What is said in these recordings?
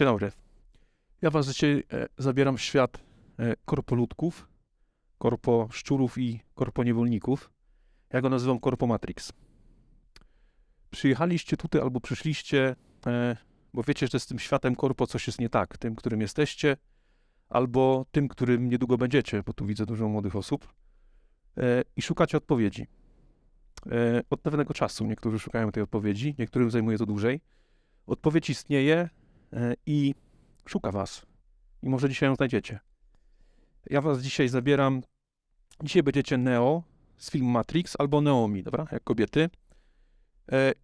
Dzień dobry. Ja was dzisiaj zabieram w świat korpoludków, korposzczurów i korponiewolników. Ja go nazywam Korpo Matrix. Przyjechaliście tutaj albo przyszliście, bo wiecie, że z tym światem korpo coś jest nie tak. Tym, którym jesteście, albo tym, którym niedługo będziecie, bo tu widzę dużo młodych osób. I szukacie odpowiedzi. Od pewnego czasu niektórzy szukają tej odpowiedzi, niektórym zajmuje to dłużej. Odpowiedź istnieje i szuka was. I może dzisiaj ją znajdziecie. Ja was dzisiaj zabieram. Dzisiaj będziecie Neo z filmu Matrix albo Naomi, dobra? Jak kobiety.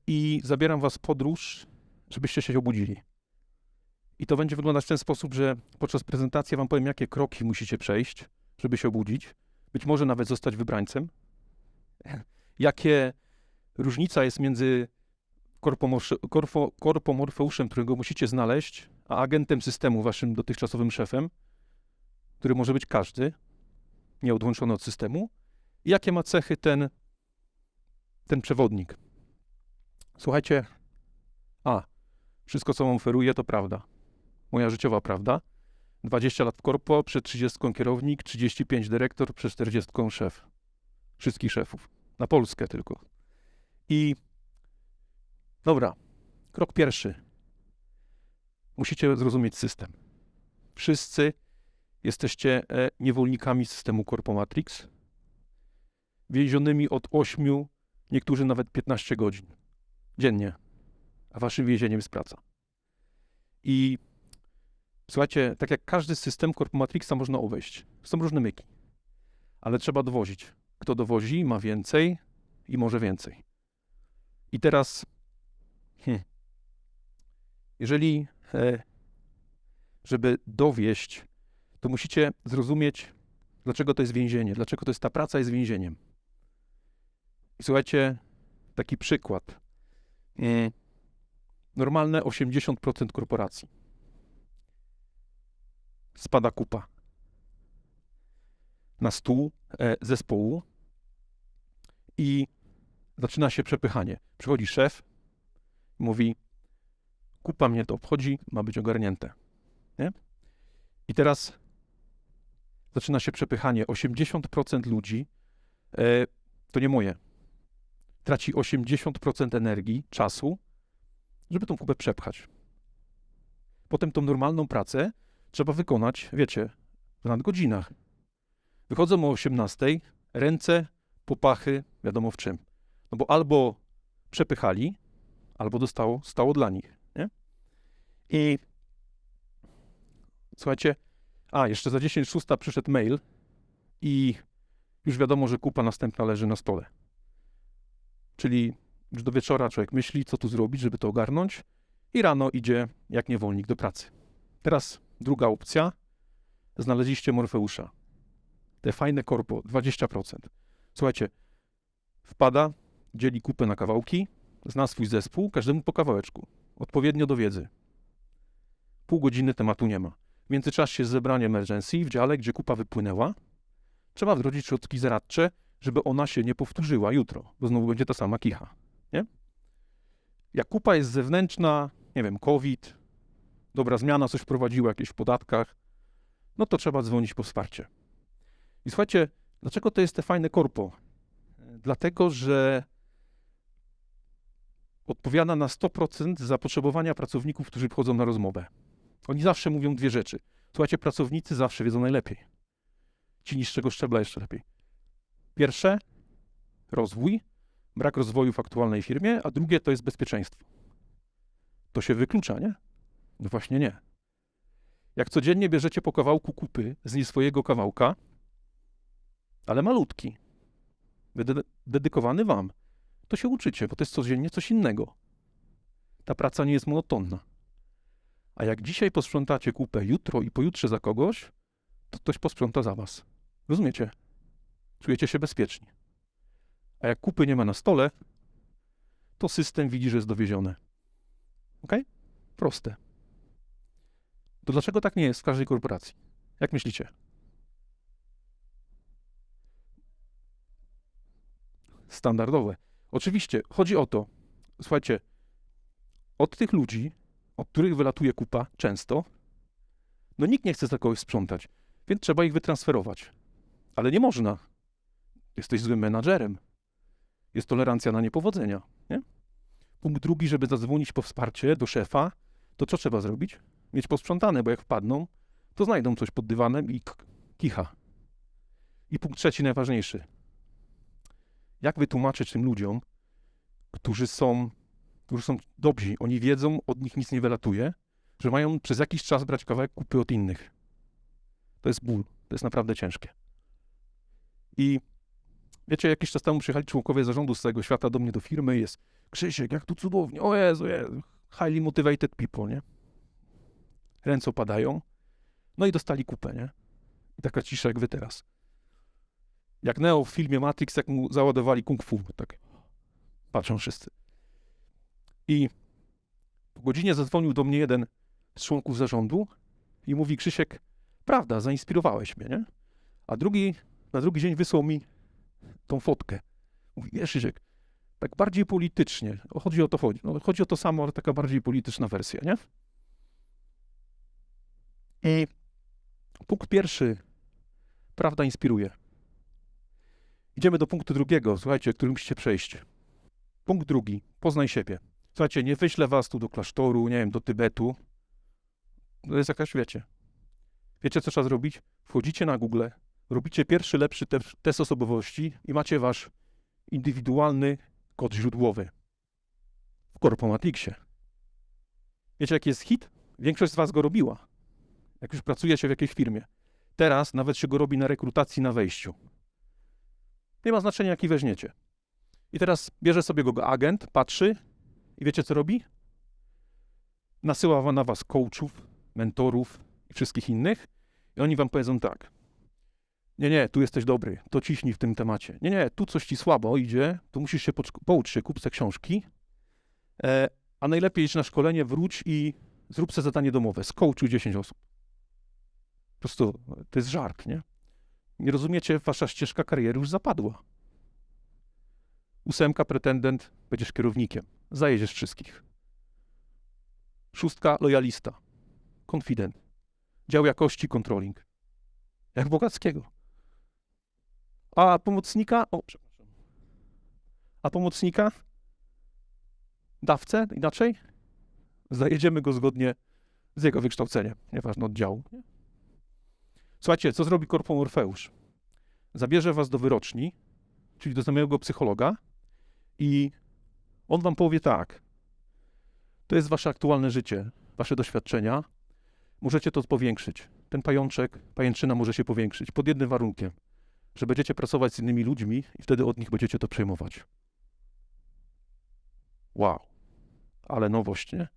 I zabieram was w podróż, żebyście się obudzili. I to będzie wyglądać w ten sposób, że podczas prezentacji wam powiem, jakie kroki musicie przejść, żeby się obudzić. Być może nawet zostać wybrańcem. Jakie różnica jest między korpomorfeuszem, którego musicie znaleźć, a agentem systemu, waszym dotychczasowym szefem, który może być każdy, nieodłączony od systemu. I jakie ma cechy ten przewodnik. Słuchajcie, wszystko, co wam oferuję, to prawda. Moja życiowa prawda. 20 lat w korpo, przed 30 kierownik, 35 dyrektor, przed 40 szef. Wszystkich szefów. Na Polskę tylko. I dobra, krok pierwszy. Musicie zrozumieć system. Wszyscy jesteście niewolnikami systemu Korpo Matrix, więzionymi od 8, niektórzy nawet 15 godzin dziennie, a waszym więzieniem jest praca. I słuchajcie, tak jak każdy system Korpo Matrixa można obejść. Są różne myki, ale trzeba dowozić. Kto dowozi, ma więcej i może więcej. I teraz, jeżeli, żeby dowieść, to musicie zrozumieć, dlaczego to jest więzienie, dlaczego to jest ta praca jest więzieniem. I słuchajcie, taki przykład. Normalne 80% korporacji. Spada kupa na stół zespołu i zaczyna się przepychanie. Przychodzi szef i mówi, kupa mnie to obchodzi, ma być ogarnięte. Nie? I teraz zaczyna się przepychanie. 80% ludzi, to nie moje, traci 80% energii, czasu, żeby tą kupę przepchać. Potem tą normalną pracę trzeba wykonać, wiecie, w nadgodzinach. Wychodzą o 18:00, ręce, popachy, wiadomo w czym. No bo albo przepychali, albo stało dla nich. Nie? I słuchajcie, jeszcze za 10:06 przyszedł mail i już wiadomo, że kupa następna leży na stole. Czyli już do wieczora człowiek myśli, co tu zrobić, żeby to ogarnąć i rano idzie jak niewolnik do pracy. Teraz druga opcja. Znaleźliście Morfeusza. Te fajne korpo, 20%. Słuchajcie, wpada, dzieli kupę na kawałki, zna swój zespół, każdemu po kawałeczku. Odpowiednio do wiedzy. Pół godziny tematu nie ma. W międzyczasie jest zebranie emergency w dziale, gdzie kupa wypłynęła. Trzeba wdrożyć środki zaradcze, żeby ona się nie powtórzyła jutro, bo znowu będzie ta sama kicha. Nie? Jak kupa jest zewnętrzna, nie wiem, COVID, dobra zmiana, coś wprowadziła jakieś w podatkach, no to trzeba dzwonić po wsparcie. I słuchajcie, dlaczego to jest te fajne korpo? Dlatego, że odpowiada na 100% zapotrzebowania pracowników, którzy przychodzą na rozmowę. Oni zawsze mówią dwie rzeczy. Słuchajcie, pracownicy zawsze wiedzą najlepiej. Ci niższego szczebla jeszcze lepiej. Pierwsze, rozwój, brak rozwoju w aktualnej firmie, a drugie to jest bezpieczeństwo. To się wyklucza, nie? No właśnie nie. Jak codziennie bierzecie po kawałku kupy z nie swojego kawałka, ale malutki, dedykowany wam, to się uczycie, bo to jest codziennie coś innego. Ta praca nie jest monotonna. A jak dzisiaj posprzątacie kupę, jutro i pojutrze za kogoś, to ktoś posprząta za was. Rozumiecie? Czujecie się bezpieczni. A jak kupy nie ma na stole, to system widzi, że jest dowiezione. Ok? Proste. To dlaczego tak nie jest w każdej korporacji? Jak myślicie? Standardowe. Oczywiście, chodzi o to, słuchajcie, od tych ludzi od których wylatuje kupa często, no nikt nie chce za kogoś sprzątać, więc trzeba ich wytransferować. Ale nie można. Jesteś złym menadżerem. Jest tolerancja na niepowodzenia. Nie? Punkt drugi, żeby zadzwonić po wsparcie do szefa, to co trzeba zrobić? Mieć posprzątane, bo jak wpadną, to znajdą coś pod dywanem i kicha. I punkt trzeci, najważniejszy. Jak wytłumaczyć tym ludziom, którzy są dobrzy, oni wiedzą, od nich nic nie wylatuje, że mają przez jakiś czas brać kawałek kupy od innych. To jest ból, to jest naprawdę ciężkie. I wiecie, jakiś czas temu przyjechali członkowie zarządu z całego świata do mnie do firmy i jest: Krzysiek, jak tu cudownie, o Jezu, highly motivated people, nie? Ręce opadają, no i dostali kupę, nie? I taka cisza jak wy teraz. Jak Neo w filmie Matrix, jak mu załadowali kung fu, tak patrzą wszyscy. I po godzinie zadzwonił do mnie jeden z członków zarządu i mówi: Krzysiek, prawda, zainspirowałeś mnie, nie? A na drugi dzień wysłał mi tą fotkę. Mówi: wiesz, Krzysiek, tak bardziej politycznie, chodzi o to, chodzi o to samo, ale taka bardziej polityczna wersja, nie? I punkt pierwszy, prawda inspiruje. Idziemy do punktu drugiego, słuchajcie, który musicie przejść. Punkt drugi, poznaj siebie. Słuchajcie, nie wyślę was tu do klasztoru, nie wiem, do Tybetu. To jest jakaś, wiecie co trzeba zrobić? Wchodzicie na Google, robicie pierwszy, lepszy test osobowości i macie wasz indywidualny kod źródłowy w Corpo Matrixie. Wiecie, jaki jest hit? Większość z was go robiła, jak już pracujecie w jakiejś firmie. Teraz nawet się go robi na rekrutacji na wejściu. Nie ma znaczenia, jaki weźmiecie. I teraz bierze sobie go agent, patrzy i wiecie, co robi? Nasyła na was coachów, mentorów i wszystkich innych i oni wam powiedzą tak: nie, tu jesteś dobry, to ciśnij w tym temacie. Nie, tu coś ci słabo idzie, tu musisz się pouczyć się, kup se książki, a najlepiej idź na szkolenie, wróć i zrób se zadanie domowe, skoachuj 10 osób. Po prostu to jest żart, nie? Nie rozumiecie, wasza ścieżka kariery już zapadła. 8 pretendent, będziesz kierownikiem, zajedziesz wszystkich. 6 lojalista, confident, dział jakości, controlling. Jak Bogackiego. A pomocnika, dawcę, inaczej, zajedziemy go zgodnie z jego wykształceniem, nieważne od działu. Słuchajcie, co zrobi Corpo Morfeusz? Zabierze was do wyroczni, czyli do znajomego psychologa i on wam powie tak: to jest wasze aktualne życie, wasze doświadczenia, możecie to powiększyć. Ten pajęczyna może się powiększyć pod jednym warunkiem, że będziecie pracować z innymi ludźmi i wtedy od nich będziecie to przejmować. Wow, ale nowość, nie?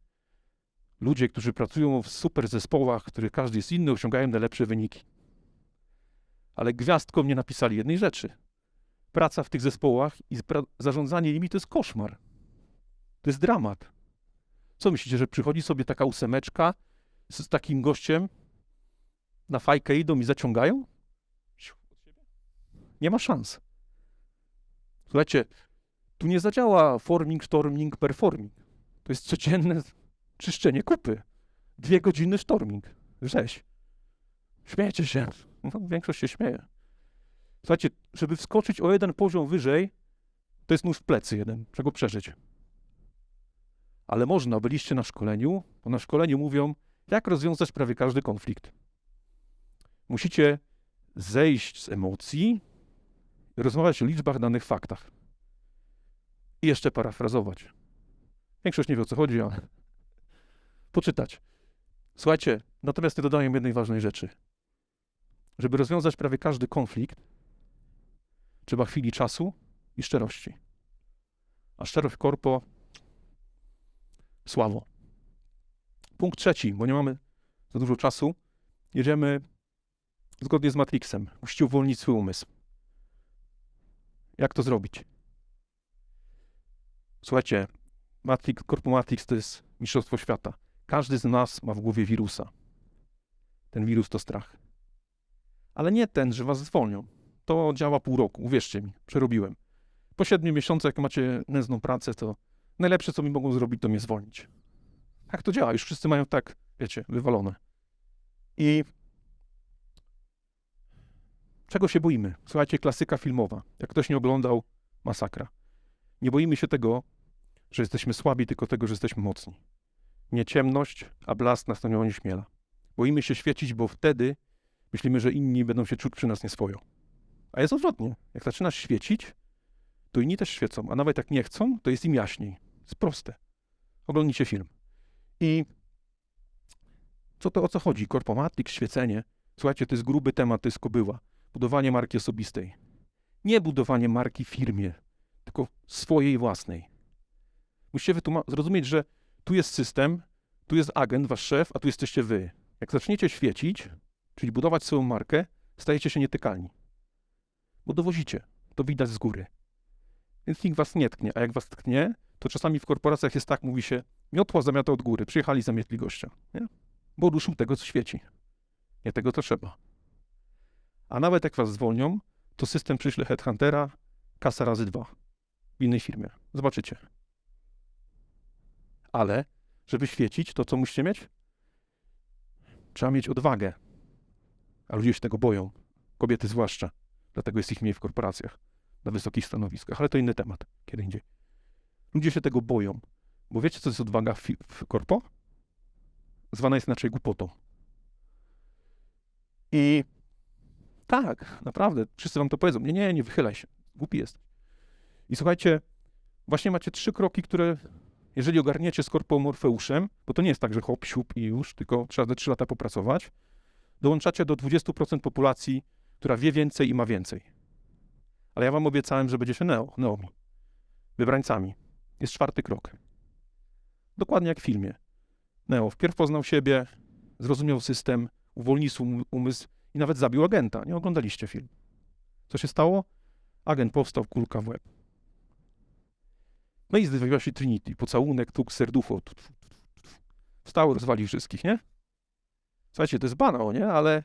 Ludzie, którzy pracują w super zespołach, w których każdy jest inny, osiągają najlepsze wyniki. Ale gwiazdką nie napisali jednej rzeczy. Praca w tych zespołach i zarządzanie nimi to jest koszmar. To jest dramat. Co myślicie, że przychodzi sobie taka 8 z takim gościem, na fajkę idą i zaciągają? Nie ma szans. Słuchajcie, tu nie zadziała forming, storming, performing. To jest codzienne czyszczenie kupy. 2 godziny storming. Rzeź. Śmiejecie się. No, większość się śmieje. Słuchajcie, żeby wskoczyć o jeden poziom wyżej, to jest nóż w plecy jeden, czego przeżyć. Ale można, byliście na szkoleniu, bo na szkoleniu mówią, jak rozwiązać prawie każdy konflikt. Musicie zejść z emocji i rozmawiać o liczbach, danych, faktach. I jeszcze parafrazować. Większość nie wie, o co chodzi, ale poczytać. Słuchajcie, natomiast nie dodaję jednej ważnej rzeczy. Żeby rozwiązać prawie każdy konflikt, trzeba chwili czasu i szczerości. A szczerość w Corpo słabo. Punkt trzeci, bo nie mamy za dużo czasu. Jedziemy zgodnie z Matrixem. Musicie uwolnić swój umysł. Jak to zrobić? Słuchajcie, Corpo Matrix to jest mistrzostwo świata. Każdy z nas ma w głowie wirusa. Ten wirus to strach. Ale nie ten, że was zwolnią. To działa pół roku, uwierzcie mi, przerobiłem. Po 7 miesiącach, jak macie nędzną pracę, to najlepsze, co mi mogą zrobić, to mnie zwolnić. Jak to działa? Już wszyscy mają tak, wiecie, wywalone. I czego się boimy? Słuchajcie, klasyka filmowa. Jak ktoś nie oglądał, masakra. Nie boimy się tego, że jesteśmy słabi, tylko tego, że jesteśmy mocni. Nie ciemność, a blask nas nie onieśmiela. Boimy się świecić, bo wtedy myślimy, że inni będą się czuć przy nas nieswojo. A jest odwrotnie. Jak zaczynasz świecić, to inni też świecą, a nawet jak nie chcą, to jest im jaśniej. Jest proste. Oglądnijcie film. I o co chodzi? Corpomatrix, świecenie. Słuchajcie, to jest gruby temat, to jest kobyła. Budowanie marki osobistej. Nie budowanie marki w firmie, tylko swojej własnej. Musicie zrozumieć, że tu jest system, tu jest agent, wasz szef, a tu jesteście wy. Jak zaczniecie świecić, czyli budować swoją markę, stajecie się nietykalni. Bo dowozicie. To widać z góry. Więc nikt was nie tknie, a jak was tknie, to czasami w korporacjach jest tak, mówi się, miotła zamiata od góry, przyjechali, zamietli gościa. Nie? Bo ruszył tego, co świeci. Nie tego, co trzeba. A nawet jak was zwolnią, to system przyśle headhuntera, kasa razy 2 w innej firmie. Zobaczycie. Ale, żeby świecić, to co musicie mieć? Trzeba mieć odwagę. A ludzie się tego boją. Kobiety zwłaszcza. Dlatego jest ich mniej w korporacjach, na wysokich stanowiskach. Ale to inny temat, kiedy indziej. Ludzie się tego boją. Bo wiecie, co jest odwaga w korpo? Zwana jest inaczej głupotą. I tak, naprawdę, wszyscy wam to powiedzą. Nie wychylaj się. Głupi jesteś. I słuchajcie, właśnie macie 3 kroki, które, jeżeli ogarniecie z korpo Morfeuszem, bo to nie jest tak, że hop, siup i już, tylko trzeba te 3 lata popracować, dołączacie do 20% populacji, która wie więcej i ma więcej. Ale ja wam obiecałem, że będziecie neomi, wybrańcami. Jest 4 krok. Dokładnie jak w filmie. Neo wpierw poznał siebie, zrozumiał system, uwolnił umysł i nawet zabił agenta. Nie oglądaliście film. Co się stało? Agent powstał, kulka w łeb. No i zdobywa się Trinity. Pocałunek, tuk, serducho. Wstał, rozwalił wszystkich, nie? Słuchajcie, to jest banał, nie? Ale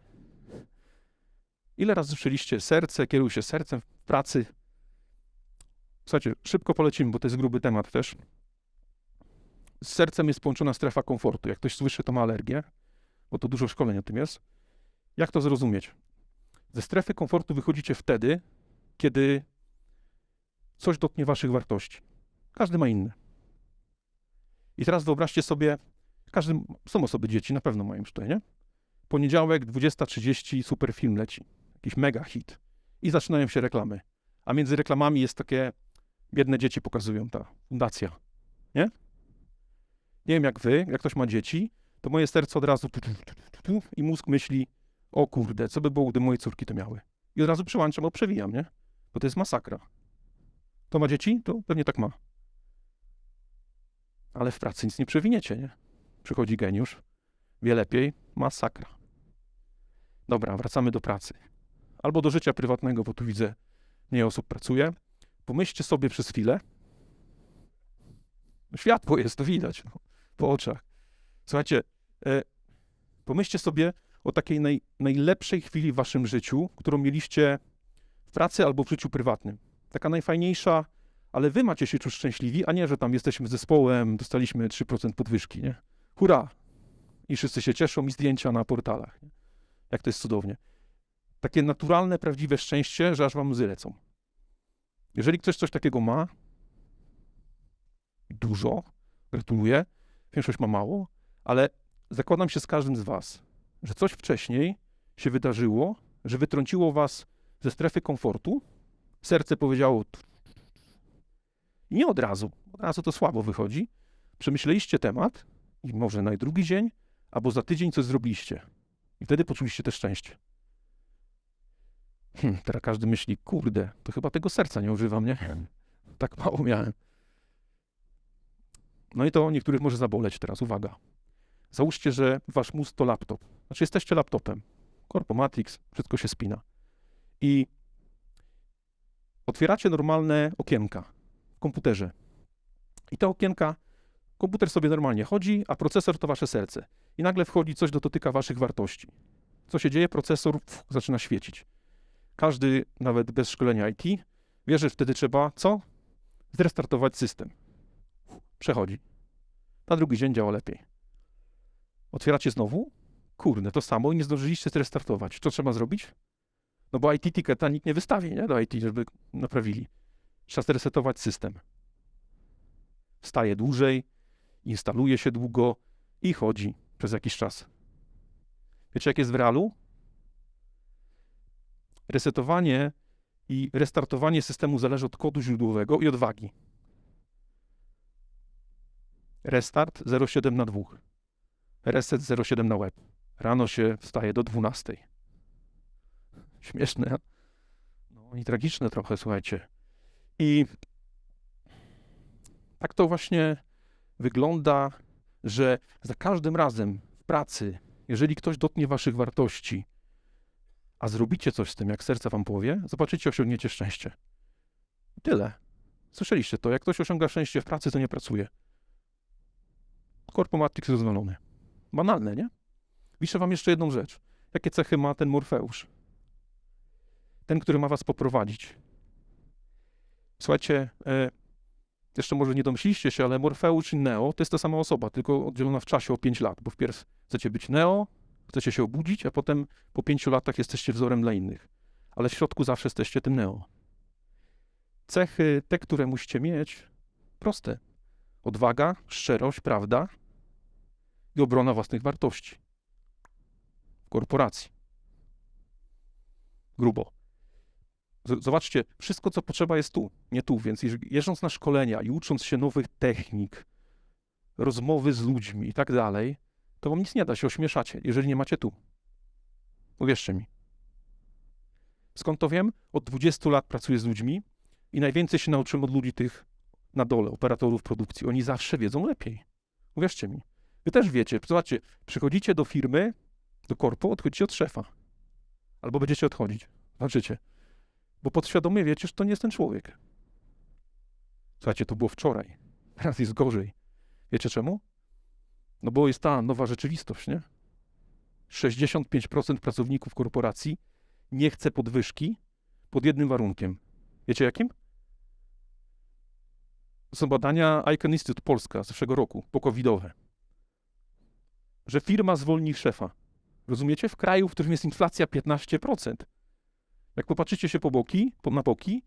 ile razy słyszeliście serce, kieruj się sercem w pracy? Słuchajcie, szybko polecimy, bo to jest gruby temat też. Z sercem jest połączona strefa komfortu. Jak ktoś słyszy, to ma alergię, bo to dużo szkoleń o tym jest. Jak to zrozumieć? Ze strefy komfortu wychodzicie wtedy, kiedy coś dotknie waszych wartości. Każdy ma inne. I teraz wyobraźcie sobie, są osoby, dzieci na pewno mają już tutaj, nie? Poniedziałek, 20:30, super film leci. Jakiś mega hit. I zaczynają się reklamy. A między reklamami jest takie, biedne dzieci pokazują, ta fundacja. Nie? Nie wiem jak wy, jak ktoś ma dzieci, to moje serce od razu i mózg myśli, o kurde, co by było, gdy moje córki to miały. I od razu przyłączam, bo przewijam, nie? Bo to jest masakra. To ma dzieci? To pewnie tak ma. Ale w pracy nic nie przewiniecie, nie? Przychodzi geniusz, wie lepiej, masakra. Dobra, wracamy do pracy. Albo do życia prywatnego, bo tu widzę, mniej osób pracuje. Pomyślcie sobie przez chwilę. Światło jest, to widać po oczach. Słuchajcie, pomyślcie sobie o takiej najlepszej chwili w waszym życiu, którą mieliście w pracy albo w życiu prywatnym. Taka najfajniejsza, ale wy macie się czuć szczęśliwi, a nie, że tam jesteśmy zespołem, dostaliśmy 3% podwyżki, nie? Hurra! I wszyscy się cieszą i zdjęcia na portalach. Nie? Jak to jest cudownie. Takie naturalne, prawdziwe szczęście, że aż wam łzy lecą. Jeżeli ktoś coś takiego ma, dużo, gratuluję, większość ma mało, ale zakładam się z każdym z was, że coś wcześniej się wydarzyło, że wytrąciło was ze strefy komfortu, serce powiedziało i nie od razu to słabo wychodzi, przemyśleliście temat i może na drugi dzień, albo za tydzień coś zrobiliście i wtedy poczuliście też szczęście. Teraz każdy myśli, kurde, to chyba tego serca nie używam, nie? Tak mało miałem. No i to niektórych może zaboleć teraz, uwaga. Załóżcie, że wasz mózg to laptop. Znaczy jesteście laptopem. Corpomatrix, wszystko się spina. I otwieracie normalne okienka w komputerze. I te okienka, komputer sobie normalnie chodzi, a procesor to wasze serce. I nagle wchodzi coś, dotyka waszych wartości. Co się dzieje? Procesor zaczyna świecić. Każdy, nawet bez szkolenia IT, wie, że wtedy trzeba, co? Zrestartować system. Przechodzi. Na drugi dzień działa lepiej. Otwieracie znowu, kurde, to samo i nie zdążyliście zrestartować. Co trzeba zrobić? No bo IT ticketa nikt nie wystawi, nie? Do IT, żeby naprawili. Trzeba zresetować system. Staje dłużej, instaluje się długo i chodzi przez jakiś czas. Wiecie, jak jest w realu? Resetowanie i restartowanie systemu zależy od kodu źródłowego i od wagi. Restart 0,7 na 2. Reset 0,7 na web. Rano się wstaje do 12. Śmieszne, no i tragiczne trochę, słuchajcie. I tak to właśnie wygląda, że za każdym razem w pracy, jeżeli ktoś dotknie waszych wartości, a zrobicie coś z tym, jak serce wam powie, zobaczycie, osiągniecie szczęście. I tyle. Słyszeliście to, jak ktoś osiąga szczęście w pracy, to nie pracuje. Corpo Matrix rozwalony. Banalne, nie? Piszę wam jeszcze jedną rzecz. Jakie cechy ma ten Morfeusz? Ten, który ma was poprowadzić. Słuchajcie, jeszcze może nie domyśliście się, ale Morfeusz i Neo to jest ta sama osoba, tylko oddzielona w czasie o 5 lat, bo wpierw chcecie być Neo, chcecie się obudzić, a potem po 5 latach jesteście wzorem dla innych. Ale w środku zawsze jesteście tym Neo. Cechy, te, które musicie mieć, proste. Odwaga, szczerość, prawda i obrona własnych wartości. W korporacji. Grubo. Zobaczcie, wszystko, co potrzeba, jest tu, nie tu, więc jeżdżąc na szkolenia i ucząc się nowych technik, rozmowy z ludźmi i tak dalej, to wam nic nie da, się ośmieszacie, jeżeli nie macie tu. Uwierzcie mi. Skąd to wiem? Od 20 lat pracuję z ludźmi i najwięcej się nauczyłem od ludzi tych na dole, operatorów produkcji. Oni zawsze wiedzą lepiej. Uwierzcie mi. Wy też wiecie, zobaczcie, przychodzicie do firmy, do korpo, odchodzicie od szefa. Albo będziecie odchodzić. Zobaczycie. Bo podświadomie wiecie, że to nie jest ten człowiek. Słuchajcie, to było wczoraj. Teraz jest gorzej. Wiecie czemu? No bo jest ta nowa rzeczywistość, nie? 65% pracowników korporacji nie chce podwyżki pod jednym warunkiem. Wiecie jakim? To są badania Icahn Institute Polska z zeszłego roku, pocovidowe. Że firma zwolni szefa. Rozumiecie? W kraju, w którym jest inflacja 15%. Jak popatrzycie się na boki,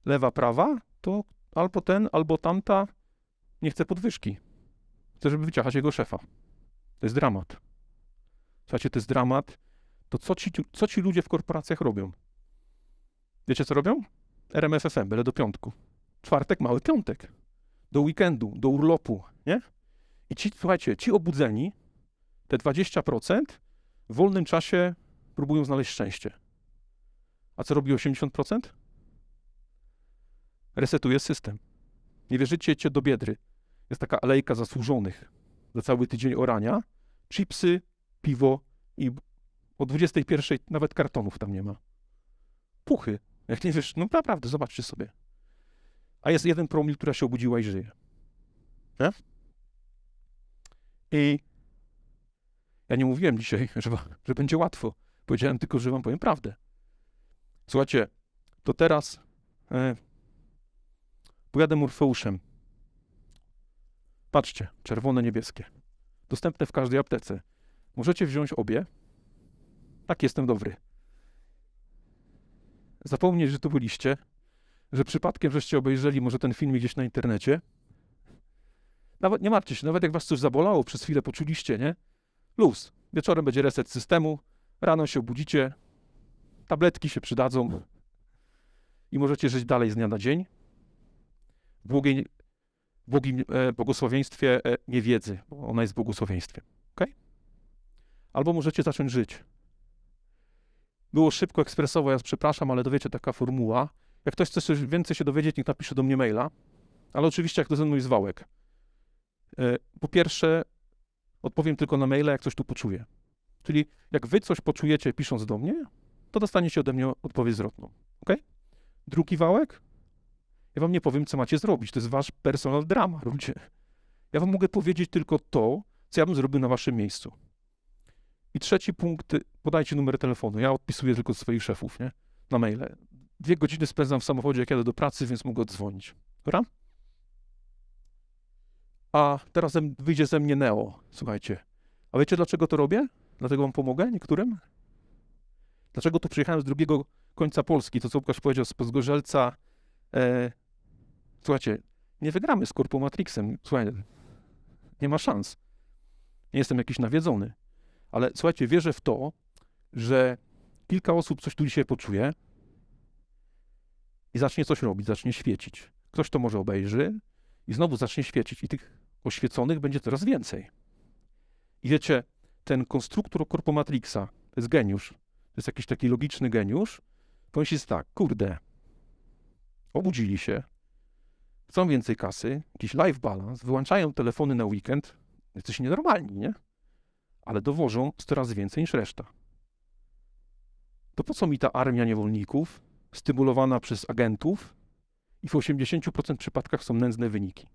lewa, prawa, to albo ten, albo tamta nie chce podwyżki. Chce, żeby wyciachać jego szefa. To jest dramat. Słuchajcie, to jest dramat. To co ci ludzie w korporacjach robią? Wiecie, co robią? RMFFM, byle do piątku. Czwartek, mały piątek. Do weekendu, do urlopu, nie? I słuchajcie, ci obudzeni, te 20%, w wolnym czasie próbują znaleźć szczęście. A co robi 80%? Resetuje system. Nie wierzycie do biedry. Jest taka alejka zasłużonych za cały tydzień orania. Chipsy, piwo i o 21 nawet kartonów tam nie ma. Puchy. Jak nie wiesz, no naprawdę, zobaczcie sobie. A jest 1 promil, która się obudziła i żyje. Nie? I ja nie mówiłem dzisiaj, że będzie łatwo. Powiedziałem tylko, że wam powiem prawdę. Słuchajcie, to teraz pojadę Morfeuszem. Patrzcie, czerwone, niebieskie. Dostępne w każdej aptece. Możecie wziąć obie. Tak, jestem dobry. Zapomnieć, że tu byliście, że przypadkiem żeście obejrzeli może ten film gdzieś na internecie. Nawet nie martwcie się, nawet jak was coś zabolało, przez chwilę poczuliście, nie? Luz. Wieczorem będzie reset systemu, rano się obudzicie, tabletki się przydadzą i możecie żyć dalej z dnia na dzień. W błogim błogosławieństwie niewiedzy, bo ona jest błogosławieństwem. Okay? Albo możecie zacząć żyć. Było szybko, ekspresowo, ja przepraszam, ale dowiecie taka formuła. Jak ktoś chce więcej się dowiedzieć, niech napisze do mnie maila, ale oczywiście jak to ze mną jest wałek. Po pierwsze, odpowiem tylko na maila, jak coś tu poczuję. Czyli jak wy coś poczujecie pisząc do mnie, to dostaniecie ode mnie odpowiedź zwrotną. Ok? Drugi wałek? Ja wam nie powiem, co macie zrobić. To jest wasz personal drama, ludzie. Ja wam mogę powiedzieć tylko to, co ja bym zrobił na waszym miejscu. I trzeci punkt, podajcie numer telefonu. Ja odpisuję tylko do swoich szefów, nie? Na maile. 2 godziny spędzam w samochodzie, jak jadę do pracy, więc mogę odzwonić. Dobra? A teraz wyjdzie ze mnie Neo. Słuchajcie. A wiecie, dlaczego to robię? Dlatego wam pomogę niektórym? Dlaczego tu przyjechałem z drugiego końca Polski? To, co Łukasz powiedział, z Zgorzelca. Słuchajcie, nie wygramy z Corpomatrixem. Słuchajcie, nie ma szans. Nie jestem jakiś nawiedzony. Ale słuchajcie, wierzę w to, że kilka osób coś tu dzisiaj poczuje i zacznie coś robić, zacznie świecić. Ktoś to może obejrzy i znowu zacznie świecić. I tych oświeconych będzie coraz więcej. I wiecie, ten konstruktor Corpomatrixa to jest geniusz. To jest jakiś taki logiczny geniusz. Powiem jest tak, kurde, obudzili się, chcą więcej kasy, jakiś life balance, wyłączają telefony na weekend, jesteś nienormalni, nie? Ale dowożą coraz więcej niż reszta. To po co mi ta armia niewolników, stymulowana przez agentów i w 80% przypadkach są nędzne wyniki?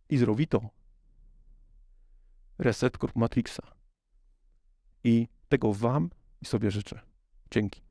I zrobi to. Reset Corpomatrixa. I tego wam i sobie życzę. Dzięki.